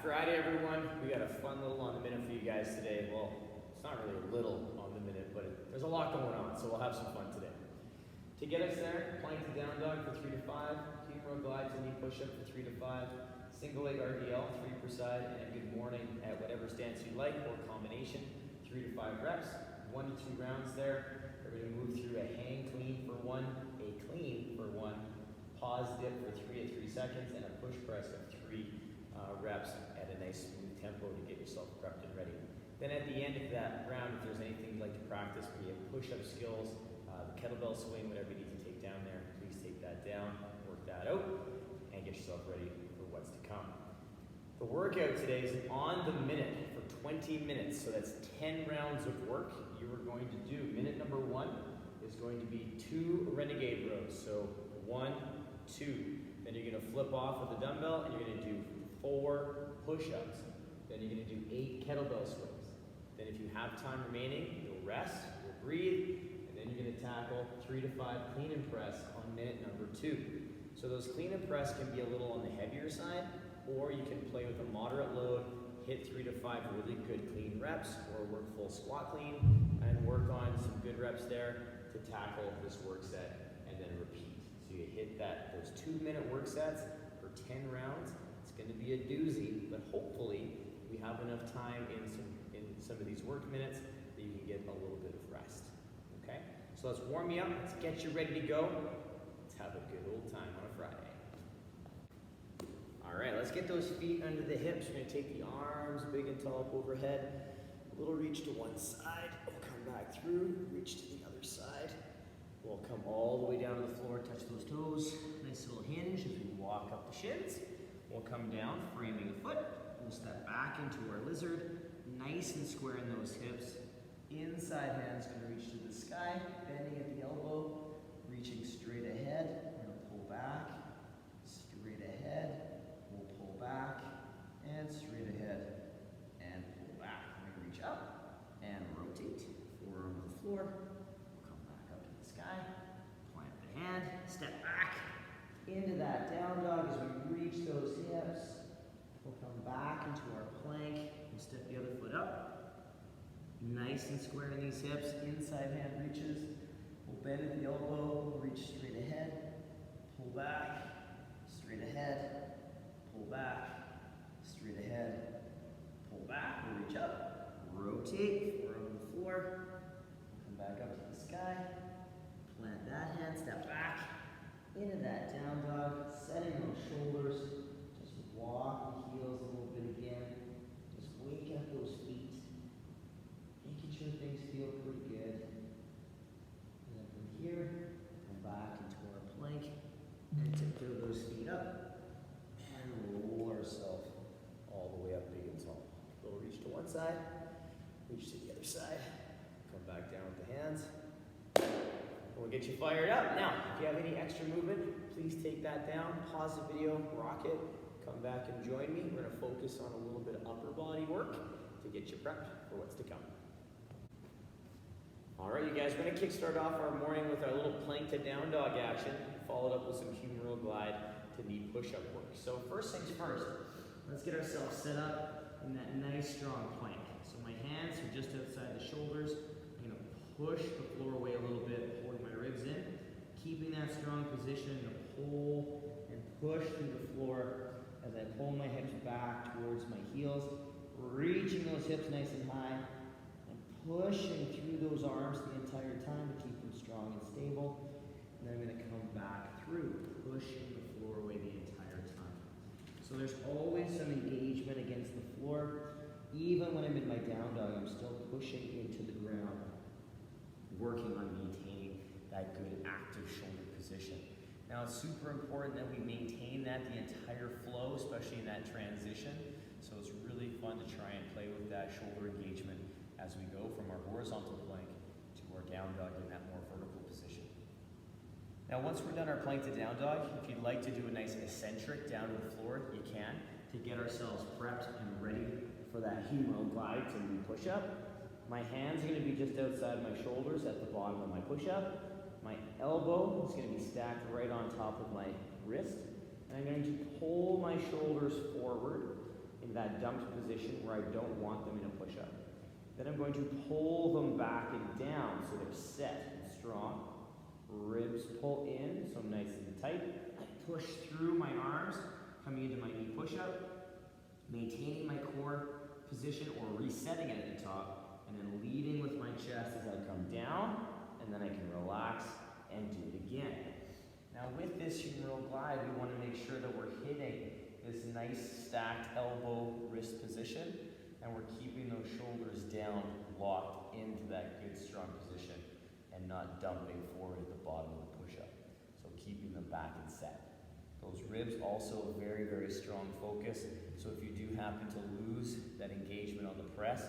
Friday, everyone. We got a fun little on the minute for you guys today. Well, it's not really a little on the minute, but there's a lot going on, so we'll have some fun today. To get us there, plank to down dog for 3 to 5, humeral glide to knee push up for 3 to 5, single leg RDL, 3 per side, and a good morning at whatever stance you like or combination, 3 to 5 reps, 1 to 2 rounds there. We're going to move through a hang clean for 1, a clean for 1, pause dip for 3 at 3 seconds, and a push press of 3 reps at a nice smooth tempo to get yourself prepped and ready. Then at the end of that round, if there's anything you'd like to practice, where you have push-up skills, the kettlebell swing, whatever you need to take down there, please take that down, work that out, and get yourself ready for what's to come. The workout today is on the minute for 20 minutes, so that's 10 rounds of work you are going to do. Minute number 1 is going to be 2 Renegade Rows, so 1, 2. Then you're going to flip off with the dumbbell, and you're going to do 4 push-ups. Then you're going to do 8 kettlebell swings. Then if you have time remaining, you'll rest, you'll breathe, and then you're going to tackle 3 to 5 clean and press on minute number 2. So those clean and press can be a little on the heavier side, or you can play with a moderate load, hit 3 to 5 really good clean reps, or work full squat clean, and work on some good reps there to tackle this work set, and then repeat. So you hit those 2-minute work sets for 10 rounds. It's going to be a doozy, but hopefully we have enough time in some of these work minutes that you can get a little bit of rest. Okay? So let's warm you up. Let's get you ready to go. Let's have a good old time on a Friday. All right, let's get those feet under the hips. We're going to take the arms big and tall up overhead. A little reach to one side. We'll come back through, reach to the other side. We'll come all the way down to the floor, touch those toes. Nice little hinge as we walk up the shins. We'll come down, framing the foot. We'll step back into our lizard. Nice and square in those hips. Inside hand's going to reach to the sky, bending at the elbow, reaching straight ahead. We're going to pull back, straight ahead. We'll pull back, and straight ahead, and pull back. We're going to reach up, and rotate. Forearm to the floor. We'll come back up to the sky. Plant the hand, step back into that down dog as we reach those hips. We'll come back into our plank. We'll step the other foot up. Nice and square in these hips. Inside hand reaches. We'll bend at the elbow. We'll reach straight ahead. Pull back. Straight ahead. Pull back. Straight ahead. Pull back. We'll reach up. Rotate. Forearm on the floor. Come back up to the sky. Plant that hand. Step back. Into that down dog, setting those shoulders, just walk the heels a little bit again, just wake up those feet, making sure things feel pretty good. And then from here, come back into our plank, and tiptoe those feet up, and roll ourselves all the way up big and tall. Little reach to one side, reach to the other side, come back down with the hands. We'll get you fired up. Now, if you have any extra movement, please take that down, pause the video, rock it, come back and join me. We're going to focus on a little bit of upper body work to get you prepped for what's to come. All right, you guys, we're going to kickstart off our morning with our little plank to down dog action, followed up with some humeral glide to knee push-up work. So first things first, let's get ourselves set up in that nice strong plank. So my hands are just outside the shoulders. I'm going to push the floor away a little bit, holding my ribs in, keeping that strong position to pull and push through the floor as I pull my hips back towards my heels, reaching those hips nice and high, and pushing through those arms the entire time to keep them strong and stable. And then I'm going to come back through, pushing the floor away the entire time. So there's always some engagement against the floor. Even when I'm in my down dog, I'm still pushing into the ground, working on maintaining that good active shoulder position. Now it's super important that we maintain that the entire flow, especially in that transition. So it's really fun to try and play with that shoulder engagement as we go from our horizontal plank to our down dog in that more vertical position. Now once we're done our plank to down dog, if you'd like to do a nice eccentric down to the floor, you can, to get ourselves prepped and ready for that humeral glide to knee push up. My hands are going to be just outside my shoulders at the bottom of my push-up. My elbow is going to be stacked right on top of my wrist. And I'm going to pull my shoulders forward in that dumped position where I don't want them in a push-up. Then I'm going to pull them back and down so they're set and strong. Ribs pull in, so I'm nice and tight. I push through my arms, coming into my knee push-up, maintaining my core position or resetting it at the top, and then leading with my chest as I come down, and then I can relax and do it again. Now with this humeral glide, we want to make sure that we're hitting this nice stacked elbow wrist position, and we're keeping those shoulders down, locked into that good strong position, and not dumping forward at the bottom of the push-up. So keeping them back and set. Those ribs also a very, very strong focus. So if you do happen to lose that engagement on the press,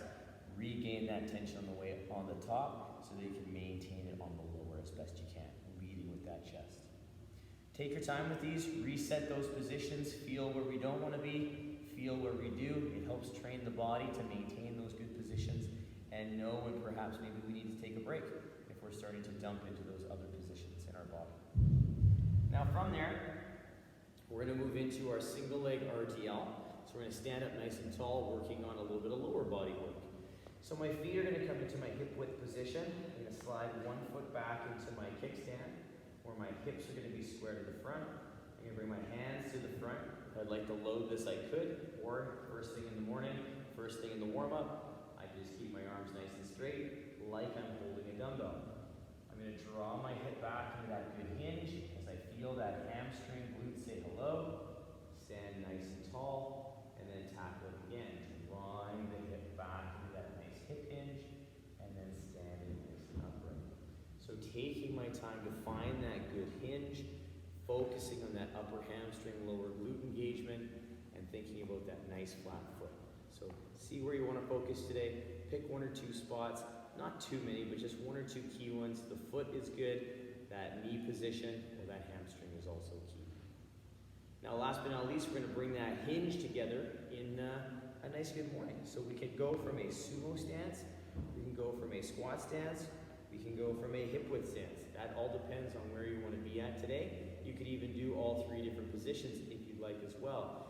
regain that tension on the way on the top so that you can maintain it on the lower as best you can, leading with that chest. Take your time with these, reset those positions, feel where we don't want to be, feel where we do. It helps train the body to maintain those good positions and know when perhaps maybe we need to take a break if we're starting to dump into those other positions in our body. Now from there, we're going to move into our single leg RDL. So we're going to stand up nice and tall, working on a little bit of lower body work. So my feet are going to come into my hip width position. I'm going to slide one foot back into my kickstand, where my hips are going to be square to the front. I'm going to bring my hands to the front. If I'd like to load this, I could, or first thing in the morning, first thing in the warm-up, I can just keep my arms nice and straight, like I'm holding a dumbbell. I'm going to draw my hip back into that good hinge as I feel that hamstring glute say hello. Stand nice and tall, and then tackle it again, drawing the hip back into that nice hip hinge, and then standing nice and upright. So taking my time to find that good hinge, focusing on that upper hamstring, lower glute engagement, and thinking about that nice flat foot. So see where you want to focus today. Pick one or two spots, not too many, but just one or two key ones. The foot is good, that knee position, or that hamstring is also key. Now last but not least, we're going to bring that hinge together in a nice good morning. So we can go from a sumo stance, we can go from a squat stance, we can go from a hip width stance. That all depends on where you want to be at today. You could even do all three different positions if you'd like as well.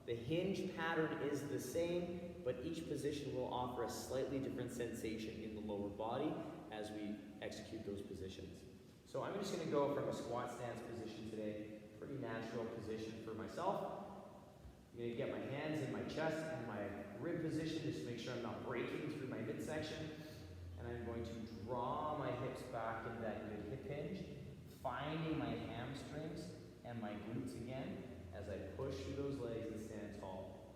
The hinge pattern is the same, but each position will offer a slightly different sensation in the lower body as we execute those positions. So I'm just going to go from a squat stance position today, pretty natural position for myself. I'm going to get my hands in my chest and my rib position just to make sure I'm not breaking through my midsection. And I'm going to draw my hips back into that good hip hinge, finding my hamstrings and my glutes again as I push through those legs and stand tall.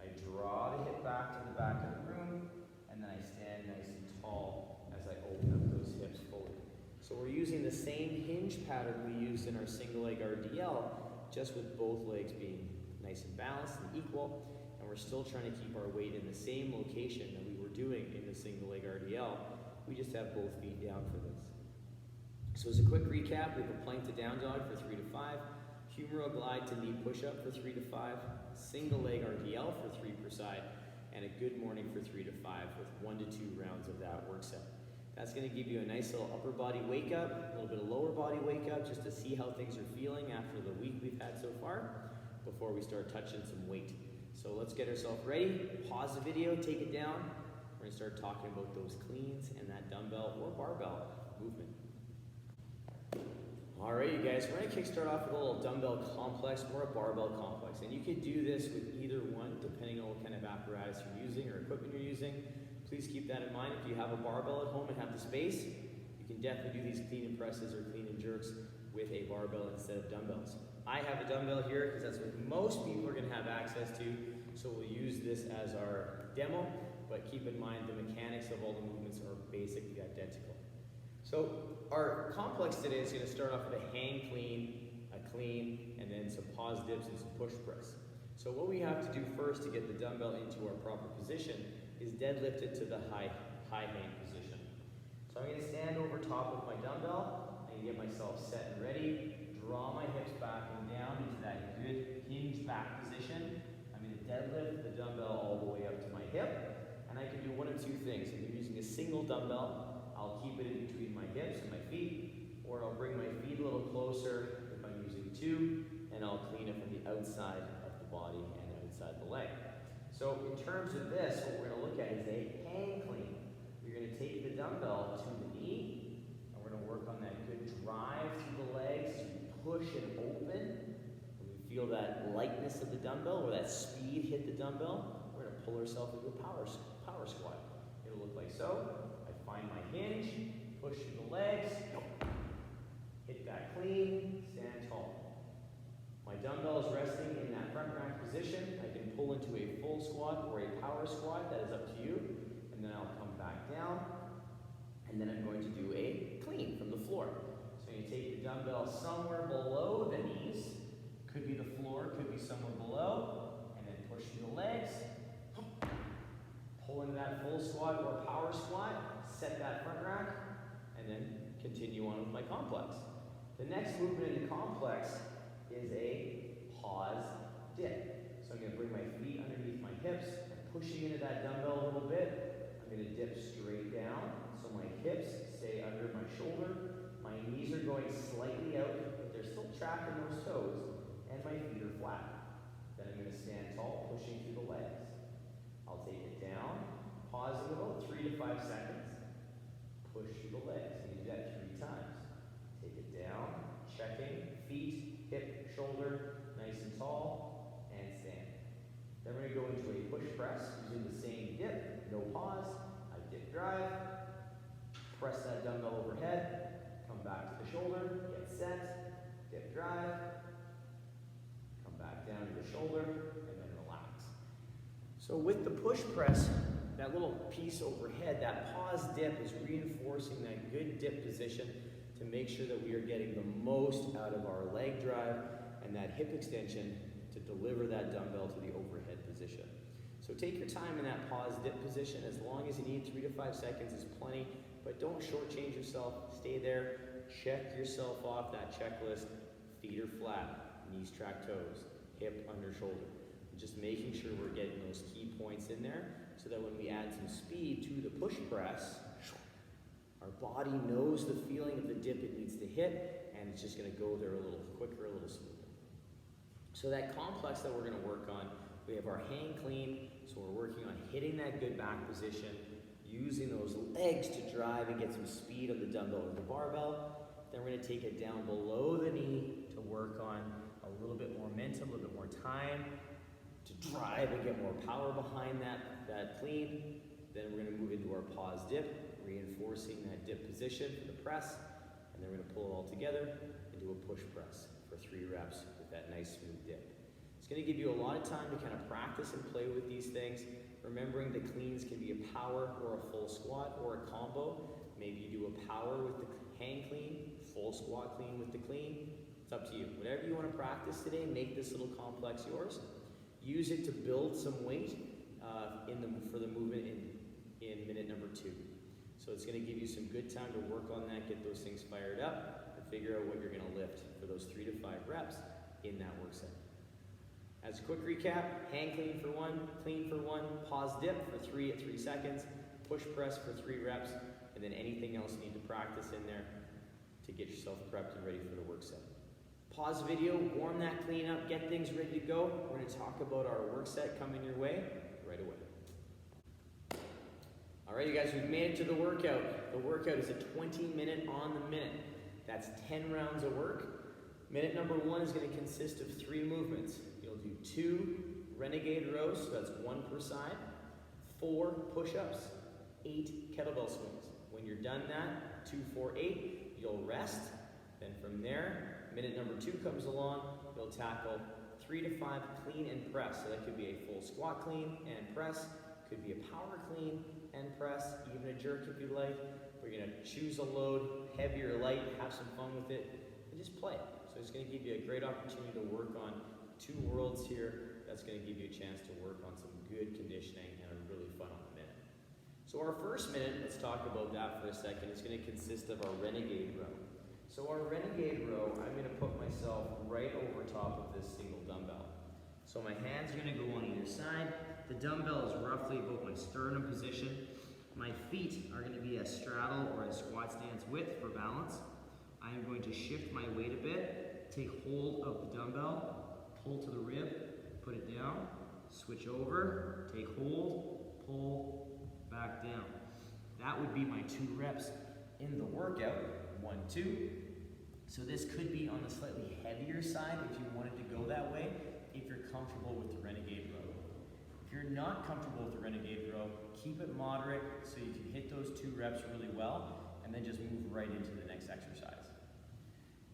I draw the hip back to the back of the room, and then I stand nice and tall as I open up those hips fully. So we're using the same hinge pattern we used in our single leg RDL, just with both legs being nice and balanced and equal, and we're still trying to keep our weight in the same location that we were doing in the single leg RDL. We just have both feet down for this. So as a quick recap, we have a plank to down dog for 3 to 5, humeral glide to knee push-up for 3 to 5, single leg RDL for 3 per side, and a good morning for 3 to 5 with 1 to 2 rounds of that work set. That's going to give you a nice little upper body wake up, a little bit of lower body wake up, just to see how things are feeling after the week we've had so far, before we start touching some weight. So let's get ourselves ready, pause the video, take it down. We're going to start talking about those cleans and that dumbbell or barbell movement. Alright you guys, we're going to kickstart off with a little dumbbell complex or a barbell complex. And you could do this with either one depending on what kind of apparatus you're using or equipment you're using. Please keep that in mind. If you have a barbell at home and have the space, you can definitely do these clean and presses or clean and jerks with a barbell instead of dumbbells. I have a dumbbell here because that's what most people are going to have access to, so we'll use this as our demo, but keep in mind the mechanics of all the movements are basically identical. So our complex today is going to start off with a hang clean, a clean, and then some pause dips and some push press. So what we have to do first to get the dumbbell into our proper position is deadlift it to the high hang position. So I'm going to stand over top of my dumbbell and get myself set and ready, draw my hips back and down into that good hinge back position. I'm going to deadlift the dumbbell all the way up to my hip, and I can do one of two things. If I'm using a single dumbbell, I'll keep it in between my hips and my feet, or I'll bring my feet a little closer if I'm using two, and I'll clean it from the outside of the body and outside the leg. So in terms of this, what we're going to look at is a hang clean. You're going to take the dumbbell to the knee, and we're going to work on that good drive through the legs as we push and open. When we feel that lightness of the dumbbell, or that speed hit the dumbbell, we're going to pull ourselves into a power squat. It'll look like so. I find my hinge, push through the legs, hit that clean, stand tall. My dumbbell is resting in that front rack position. I can pull into a full squat or a power squat, that is up to you. And then I'll come back down, and then I'm going to do a clean from the floor. So you take the dumbbell somewhere below the knees, could be the floor, could be somewhere below, and then push through the legs, pull into that full squat or power squat, set that front rack, and then continue on with my complex. The next movement in the complex is a pause dip. So I'm going to bring my feet underneath my hips, pushing into that dumbbell a little bit. I'm going to dip straight down, so my hips stay under my shoulder. My knees are going slightly out, but they're still trapped in those toes, and my feet are flat. Then I'm going to stand tall, pushing through the legs. I'll take it down, pausing about 3 to 5 seconds. Push through the legs. You do that 3 times. Take it down, checking, feet, hip, shoulder, nice and tall, and stand. Then we're going to go into a push press using the same dip, no pause. I dip drive, press that dumbbell overhead, come back to the shoulder, get set, dip drive, come back down to the shoulder, and then relax. So with the push press, that little piece overhead, that pause dip is reinforcing that good dip position to make sure that we are getting the most out of our leg drive and that hip extension to deliver that dumbbell to the overhead position. So take your time in that pause dip position. As long as you need, 3 to 5 seconds is plenty, but don't shortchange yourself. Stay there, check yourself off that checklist. Feet are flat, knees track toes, hip under shoulder. Just making sure we're getting those key points in there so that when we add some speed to the push press, our body knows the feeling of the dip it needs to hit, and it's just going to go there a little quicker, a little smoother. So that complex that we're going to work on, we have our hang clean, so we're working on hitting that good back position, using those legs to drive and get some speed on the dumbbell or the barbell. Then we're going to take it down below the knee to work on a little bit more momentum, a little bit more time, to drive and get more power behind that clean. Then we're going to move into our pause dip, reinforcing that dip position for the press, and then we're going to pull it all together into a push press for 3 reps with that nice smooth dip. It's going to give you a lot of time to kind of practice and play with these things, remembering the cleans can be a power or a full squat or a combo. Maybe you do a power with the hang clean, full squat clean with the clean. It's up to you. Whatever you want to practice today, make this little complex yours. Use it to build some weight for the movement in minute number 2. So it's going to give you some good time to work on that, get those things fired up, and figure out what you're going to lift for those 3 to 5 reps in that work set. As a quick recap, hang clean for 1, clean for 1, pause dip for 3 at 3 seconds, push press for 3 reps, and then anything else you need to practice in there to get yourself prepped and ready for the work set. Pause the video, warm that clean up, get things ready to go. We're going to talk about our work set coming your way right away. All right, you guys, we've made it to the workout. The workout is a 20-minute on the minute. That's 10 rounds of work. Minute number 1 is going to consist of 3 movements. You'll do 2 Renegade Rows, so that's 1 per side, 4 push-ups, 8 kettlebell swings. When you're done that, 2, 4, 8, you'll rest. Then from there, minute number 2 comes along, you'll tackle 3 to 5 clean and press. So that could be a full squat clean and press, could be a power clean and press, even a jerk if you like. We're going to choose a load, heavy or light, have some fun with it, and just play. So it's going to give you a great opportunity to work on 2 worlds here. That's going to give you a chance to work on some good conditioning and a really fun on the minute. So our first minute, let's talk about that for a second. It's going to consist of our Renegade Row. So our Renegade Row, I'm going to put myself right over top of this single dumbbell. So my hands are going to go on either side. The dumbbell is roughly about my sternum position. My feet are going to be a straddle or a squat stance width for balance. I am going to shift my weight a bit, take hold of the dumbbell, pull to the rib, put it down, switch over, take hold, pull, back down. That would be my 2 reps in the workout, 1, 2. So this could be on the slightly heavier side if you wanted to go that way, if you're comfortable with the Renegade Row. If you're not comfortable with the Renegade Row, keep it moderate so you can hit those 2 reps really well, and then just move right into the next exercise.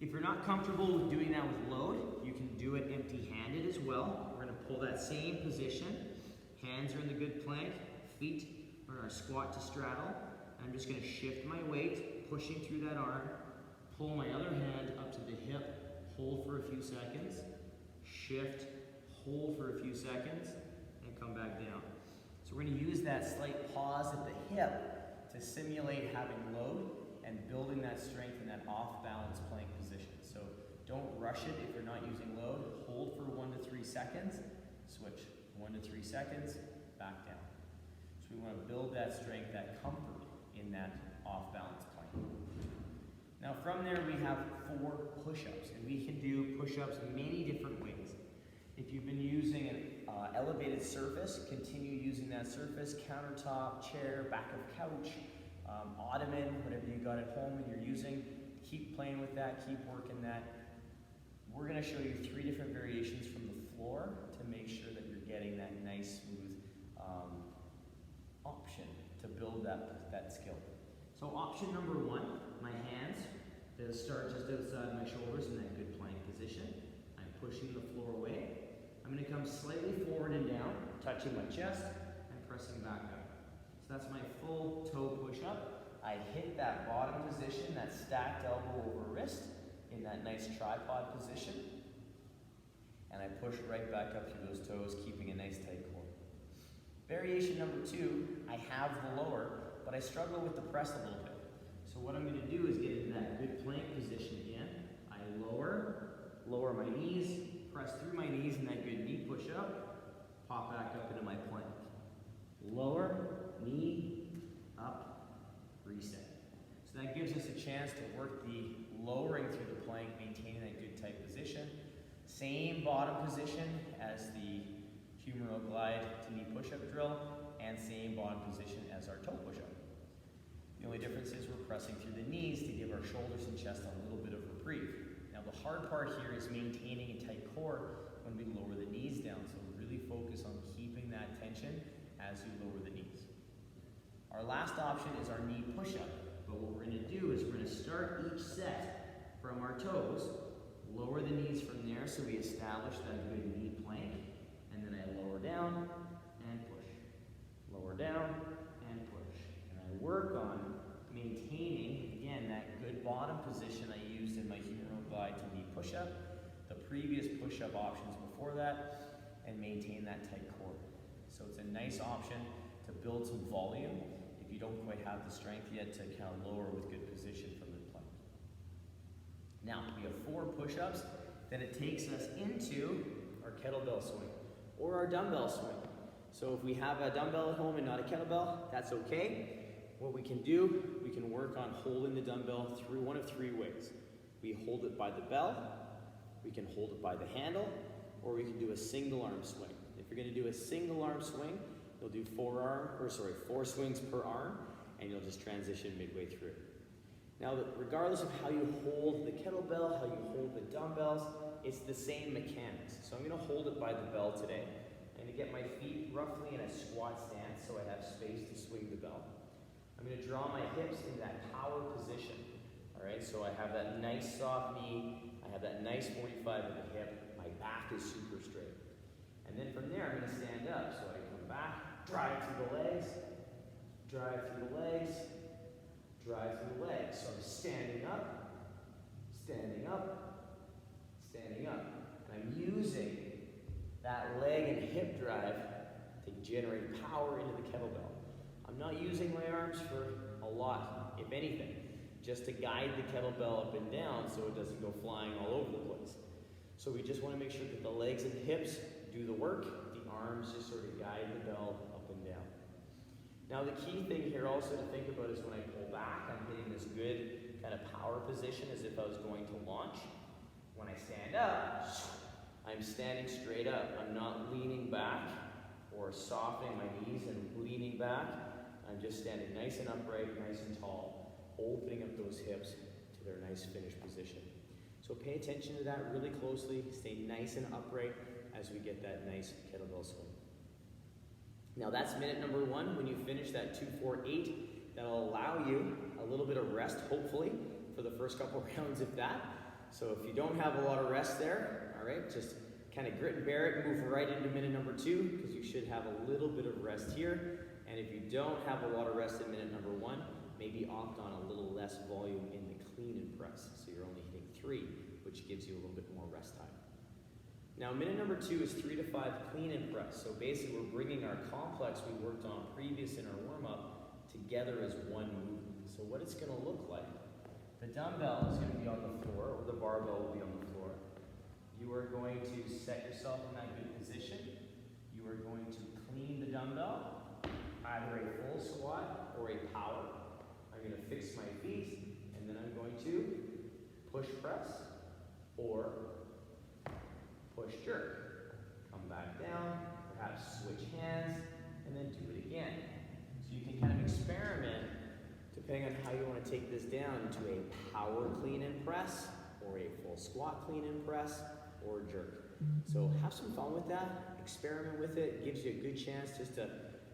If you're not comfortable with doing that with load, you can do it empty-handed as well. We're gonna pull that same position. Hands are in the good plank, feet are in our squat to straddle. I'm just gonna shift my weight, pushing through that arm, pull my other hand up to the hip, hold for a few seconds, shift, hold for a few seconds, and come back down. So we're gonna use that slight pause at the hip to simulate having load and building that strength in that off-balance plank position. So don't rush it if you're not using load. Hold for 1 to 3 seconds, switch, 1 to 3 seconds, back down. So we wanna build that strength, that comfort in that off-balance plank. Now from there we have 4 push-ups, and we can do push-ups many different ways. If you've been using an elevated surface, continue using that surface, countertop, chair, back of couch, ottoman, whatever you got at home and you're using, keep playing with that, keep working that. We're gonna show you 3 different variations from the floor to make sure that you're getting that nice, smooth option to build that skill. So option number 1, my hands, they'll start just outside my shoulders in that good plank position. I'm pushing the floor away. I'm gonna come slightly forward and down, touching my chest and pressing back up. So that's my full toe push-up. I hit that bottom position, that stacked elbow over wrist, in that nice tripod position. And I push right back up through those toes, keeping a nice tight core. Variation number 2, I have the lower, but I struggle with the press a little bit. So what I'm gonna do is get into that good plank position again. I lower my knees, press through my knees in that good knee push-up, pop back up into my plank. Lower, knee, up, reset. So that gives us a chance to work the lowering through the plank, maintaining that good tight position. Same bottom position as the Humeral glide to knee push-up drill, and same bottom position as our toe push-up. The only difference is we're pressing through the knees to give our shoulders and chest a little bit of reprieve. Now the hard part here is maintaining a tight core when we lower the knees down, so really focus on keeping that tension as you lower the knees. Our last option is our knee push-up, but what we're going to do is we're going to start each set from our toes, lower the knees from there so we establish that good knee plank, and then I lower down and push, lower down and push. And I work on maintaining, again, that good bottom position I used in my Humeral glide to knee push-up, the previous push-up options before that, and maintain that tight core. So it's a nice option to build some volume if you don't quite have the strength yet to kind of lower with good position from the plank. Now, we have 4 push-ups, then it takes us into our kettlebell swing or our dumbbell swing. So if we have a dumbbell at home and not a kettlebell, that's okay. What we can do, we can work on holding the dumbbell through one of 3 ways. We hold it by the bell, we can hold it by the handle, or we can do a single arm swing. If you're gonna do a single arm swing, you'll do 4 swings per arm, and you'll just transition midway through. Now, regardless of how you hold the kettlebell, how you hold the dumbbells, it's the same mechanics. So I'm gonna hold it by the bell today. I'm gonna get my feet roughly in a squat stance so I have space to swing the bell. I'm gonna draw my hips into that power position. All right, so I have that nice soft knee, I have that nice 45 at the hip, my back is super straight. And then from there, I'm gonna stand up. So I come back, drive through the legs, drive through the legs, drive through the legs. So I'm standing up, standing up, standing up. And I'm using that leg and hip drive to generate power into the kettlebell. I'm not using my arms for a lot, if anything, just to guide the kettlebell up and down so it doesn't go flying all over the place. So we just want to make sure that the legs and hips do the work, the arms just sort of guide the bell up and down. Now the key thing here also to think about is when I pull back, I'm hitting this good kind of power position as if I was going to launch. When I stand up, I'm standing straight up. I'm not leaning back. or softening my knees and leaning back. I'm just standing nice and upright, nice and tall, opening up those hips to their nice finished position. So pay attention to that really closely. Stay nice and upright as we get that nice kettlebell swing. Now that's minute number 1. When you finish that 2-4-8, that'll allow you a little bit of rest, hopefully, for the first couple rounds of that. So if you don't have a lot of rest there, all right, just kind of grit and bear it, move right into minute number 2, because you should have a little bit of rest here. And if you don't have a lot of rest in minute number 1, maybe opt on a little less volume in the clean and press. So you're only hitting 3, which gives you a little bit more rest time. Now minute number 2 is 3 to 5 clean and press. So basically we're bringing our complex we worked on previous in our warm-up together as one movement. So what it's going to look like, the dumbbell is going to be on the floor, or the barbell will be on the floor. You are going to set yourself in that good position. You are going to clean the dumbbell, either a full squat or a power. I'm going to fix my feet, and then I'm going to push press or push jerk. Come back down, perhaps switch hands, and then do it again. So you can kind of experiment depending on how you want to take this down into a power clean and press, or a full squat clean and press, or jerk. So have some fun with that, experiment with it. It gives you a good chance just to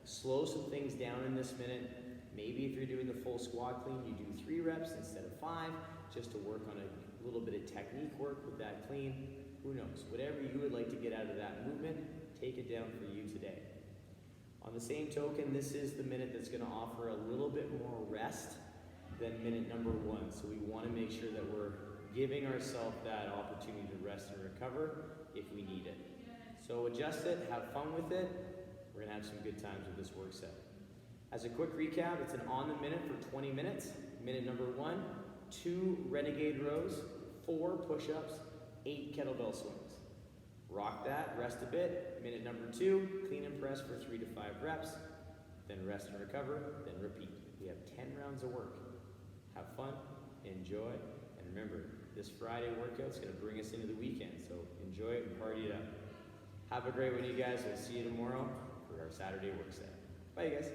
slow some things down in this minute. Maybe if you're doing the full squat clean, you do 3 reps instead of 5, just to work on a little bit of technique work with that clean. Who knows? Whatever you would like to get out of that movement, take it down for you today. On the same token, this is the minute that's going to offer a little bit more rest than minute number 1. So we want to make sure that we're giving ourselves that opportunity to rest and recover if we need it. So adjust it, have fun with it. We're going to have some good times with this work set. As a quick recap, it's an on the minute for 20 minutes. Minute number 1, 2 Renegade rows, 4 push-ups, 8 kettlebell swings. Rock that, rest a bit. Minute number 2, clean and press for 3 to 5 reps, then rest and recover, then repeat. We have 10 rounds of work. Have fun, enjoy, and remember, this Friday workout's gonna bring us into the weekend, so enjoy it and party it up. Have a great one, you guys. We'll see you tomorrow for our Saturday work set. Bye, you guys.